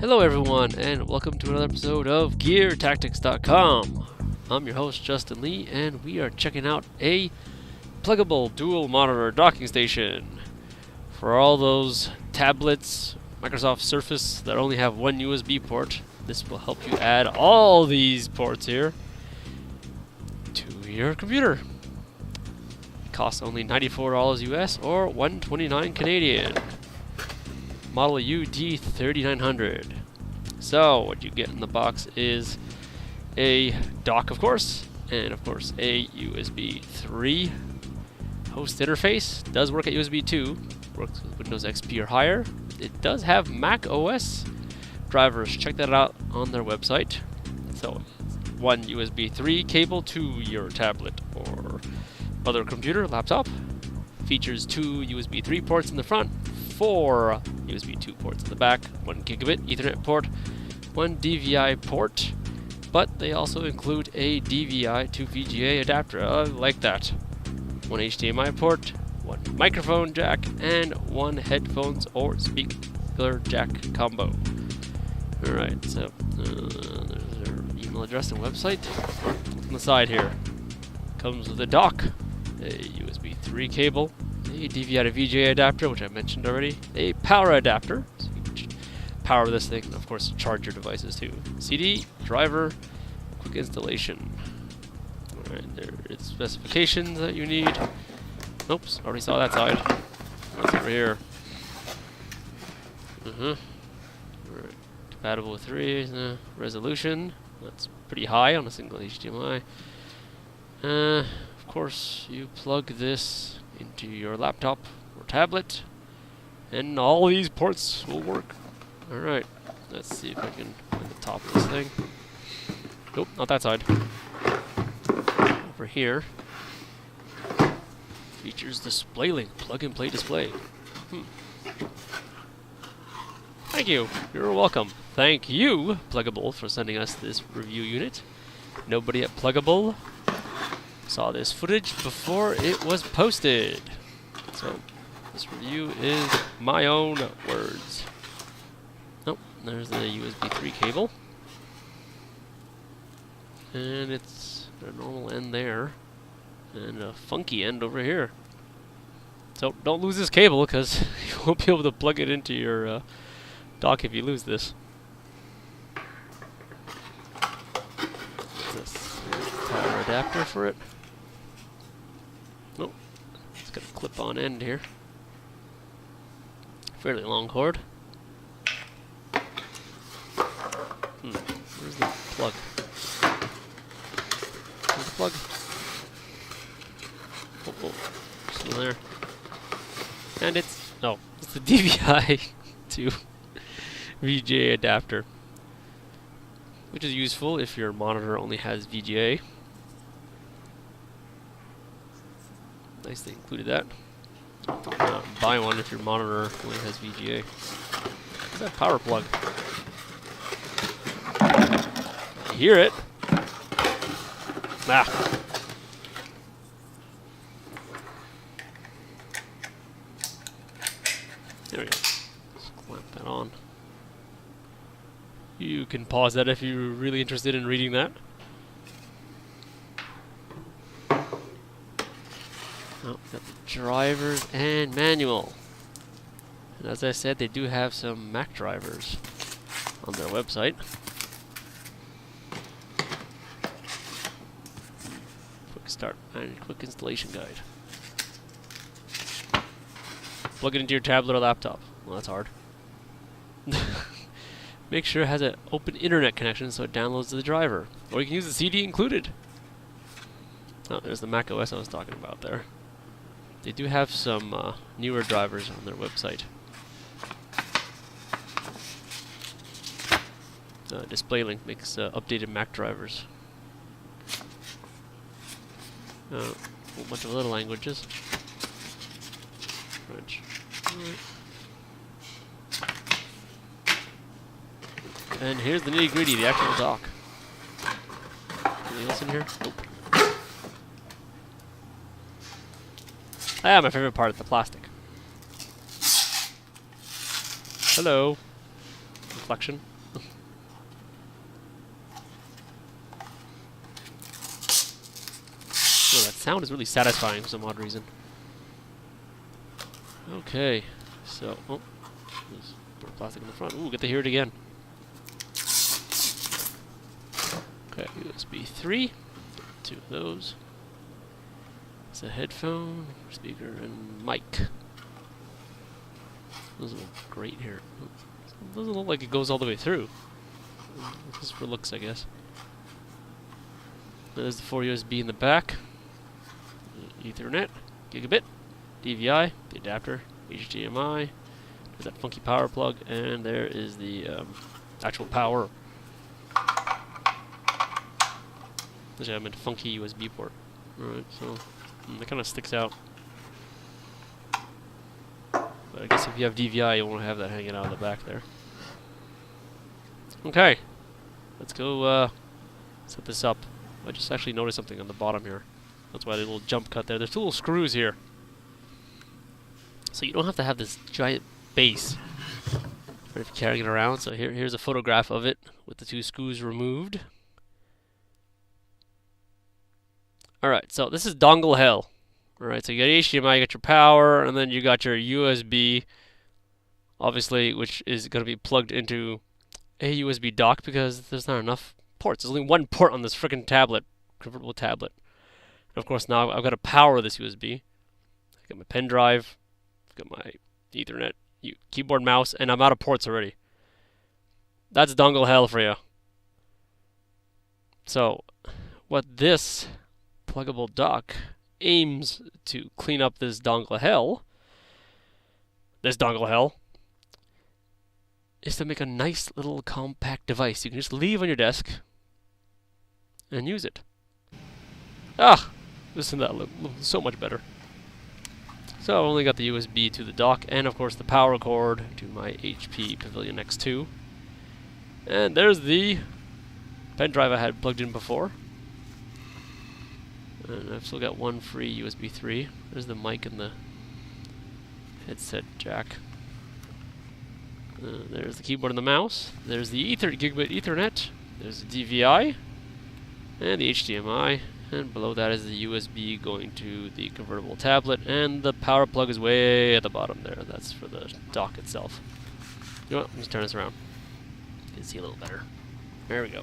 Hello everyone, and welcome to another episode of GameTactics.com. I'm your host Justin Lee, and we are checking out a pluggable dual monitor docking station for all those tablets, Microsoft Surface that only have one USB port. This will help you add all these ports here to your computer. It costs only $94 US or $129 Canadian. Model UD 3900. So what you get in the box is a dock, of course, and of course a USB 3 host interface. Does work at USB 2, works with Windows XP or higher. It does have Mac OS drivers. Check that out on their website. So one USB 3 cable to your tablet or other computer, laptop. Features 2 USB 3 ports in the front, 4 USB 2 ports in the back, 1 gigabit Ethernet port, 1 DVI port, but they also include a DVI to VGA adapter. I like that. 1 HDMI port, 1 microphone jack, and 1 headphones or speaker jack combo. Alright, so there's their email address and website. On the side here, comes with a dock, a USB 3 cable, a DVI to VGA adapter, which I mentioned already, a power adapter, so you can power this thing, and of course charge your devices too. CD, driver, quick installation. Alright, there are the specifications that you need. Oops, already saw that side. What's over here? Alright, compatible with 3 resolution. That's pretty high on a single HDMI. Of course, you plug this into your laptop or tablet, and all these ports will work. Alright, let's see if I can find the top of this thing. Nope, not that side. Over here, features display link, plug and play display. Thank you, you're welcome. Thank you, Plugable, for sending us this review unit. Nobody at Plugable saw this footage before it was posted. So, this review is my own words. Oh, there's the USB 3 cable. And it's a normal end there. And a funky end over here. So, don't lose this cable, because you won't be able to plug it into your dock if you lose this. This power adapter for it. Oh, it's got a clip-on end here. Fairly long cord. Where's the plug? Where's the plug? Oh, still there. And it's the DVI to VGA adapter, which is useful if your monitor only has VGA. Nice they included that. Buy one if your monitor only has VGA. What's that power plug? You hear it? Ah. There we go. Just clamp that on. You can pause that if you're really interested in reading that. Oh, got the drivers and manual. And as I said, they do have some Mac drivers on their website. Quick start and quick installation guide. Plug it into your tablet or laptop. Well, that's hard. Make sure it has an open internet connection so it downloads the driver. Or you can use the CD included. Oh, there's the Mac OS I was talking about there. They do have some newer drivers on their website. Display Link makes updated Mac drivers. A whole bunch of other languages. French. Right. And here's the nitty-gritty, the actual dock. Anything else in here? Nope. Ah, my favorite part is the plastic. Hello. reflection. Oh, that sound is really satisfying for some odd reason. Okay, so there's more plastic in the front. Ooh, get to hear it again. Okay, USB 3. Two of those. It's a headphone, speaker, and mic. Doesn't look great here. Doesn't look like it goes all the way through. Just for looks, I guess. There's the 4 USB in the back. Ethernet, gigabit, DVI, the adapter, HDMI. There's that funky power plug, and there is the actual power. Actually, I meant funky USB port. Alright, so that kind of sticks out. But I guess if you have DVI, you won't have that hanging out in the back there. Okay, let's go set this up. I just actually noticed something on the bottom here. That's why I did a little jump cut there. There's 2 little screws here. So you don't have to have this giant base if you're carrying it around. So here's a photograph of it with the 2 screws removed. Alright, so this is dongle hell. Alright, so you got HDMI, you got your power, and then you got your USB, obviously, which is going to be plugged into a USB dock because there's not enough ports. There's only 1 port on this frickin' tablet, convertible tablet. And of course, now I've got to power this USB. I've got my pen drive, I've got my Ethernet, keyboard, mouse, and I'm out of ports already. That's dongle hell for you. So, what this pluggable dock aims to clean up this dongle hell, is to make a nice little compact device you can just leave on your desk and use it. Ah, listen to that, look so much better. So I've only got the USB to the dock and of course the power cord to my HP Pavilion X2. And there's the pen drive I had plugged in before. And I've still got 1 free USB 3. There's the mic and the headset jack. There's the keyboard and the mouse. There's the gigabit Ethernet. There's the DVI and the HDMI. And below that is the USB going to the convertible tablet. And the power plug is way at the bottom there. That's for the dock itself. You know what? Let's turn this around. You can see a little better. There we go.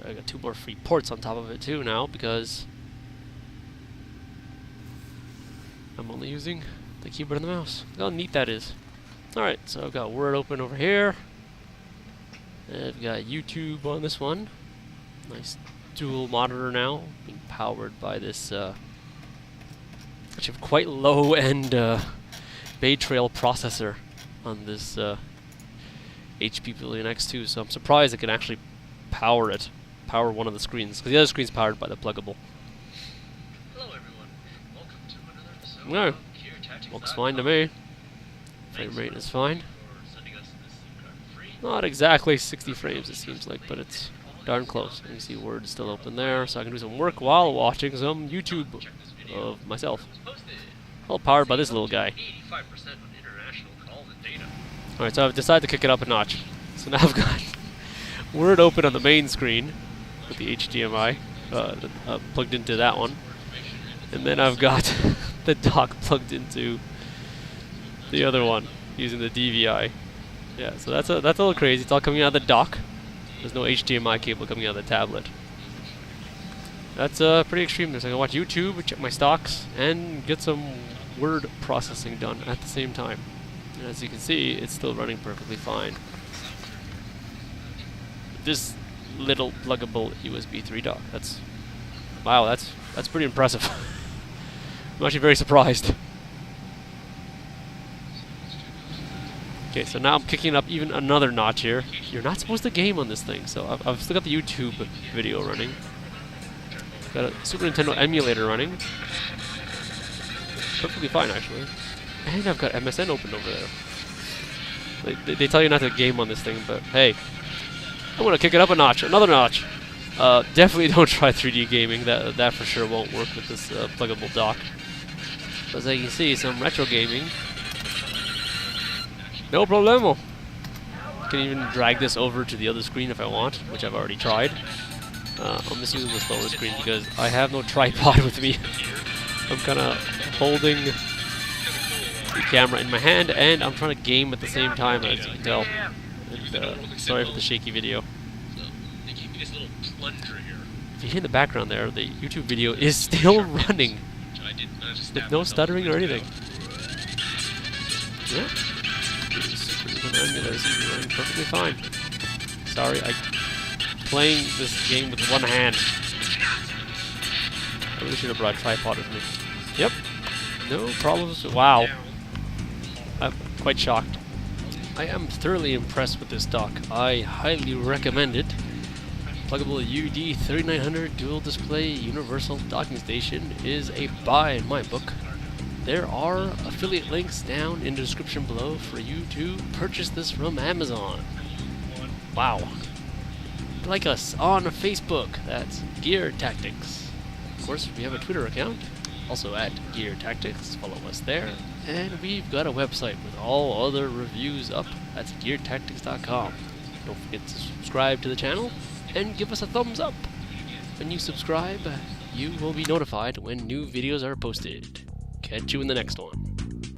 I got 2 more free ports on top of it too now because I'm only using the keyboard and the mouse. Look how neat that is. Alright, so I've got Word open over here. And I've got YouTube on this one. Nice dual monitor now, being powered by this actually quite low-end Bay Trail processor on this HP Pavilion X2. So I'm surprised it can actually power one of the screens, because the other screen's powered by the pluggable. Hello everyone, welcome to another episode No, of GameTactics. looks fine to me. Frame rate is fine. For sending us this SIM card free. Not exactly 60 frames it seems like, but it's darn close. You can see Word is still open there, so I can do some work while watching some YouTube of myself. All powered by this little guy. 85% on international calls and data. Alright, so I've decided to kick it up a notch. So now I've got Word open on the main screen with the HDMI plugged into that one. And then I've got the dock plugged into the other one using the DVI. Yeah, so that's a little crazy. It's all coming out of the dock. There's no HDMI cable coming out of the tablet. That's pretty extreme. So I can watch YouTube, check my stocks, and get some word processing done at the same time. And as you can see, it's still running perfectly fine. This little pluggable USB 3 dock. Wow, that's pretty impressive. I'm actually very surprised. Okay, so now I'm kicking up even another notch here. You're not supposed to game on this thing, so I've still got the YouTube video running. Got a Super Nintendo emulator running. Perfectly fine, actually. And I've got MSN open over there. They tell you not to game on this thing, but hey, I'm gonna kick it up a notch, another notch. Definitely don't try 3D gaming. That for sure won't work with this pluggable dock. As you can see, some retro gaming. No problemo. can even drag this over to the other screen if I want, which I've already tried. I'm just using the slower screen because I have no tripod with me. I'm kind of holding the camera in my hand and I'm trying to game at the same time, as you can tell. And, sorry for the shaky video. So they gave me this little plunger here, If you hear in the background there, the YouTube video is still running which I did not just with no stuttering or anything. Yeah. Emulator seems to be running perfectly fine. Sorry, I'm playing this game with one hand. I really should have brought a tripod with me. Yep. No problems. Wow. I'm quite shocked. I am thoroughly impressed with this dock. I highly recommend it. Plugable UD 3900 Dual Display Universal Docking Station is a buy in my book. There are affiliate links down in the description below for you to purchase this from Amazon. Wow. Like us on Facebook, that's GameTactics. Of course, we have a Twitter account, also at GameTactics, follow us there. And we've got a website with all other reviews up, that's GameTactics.com. Don't forget to subscribe to the channel and give us a thumbs up. When you subscribe, you will be notified when new videos are posted. Catch you in the next one.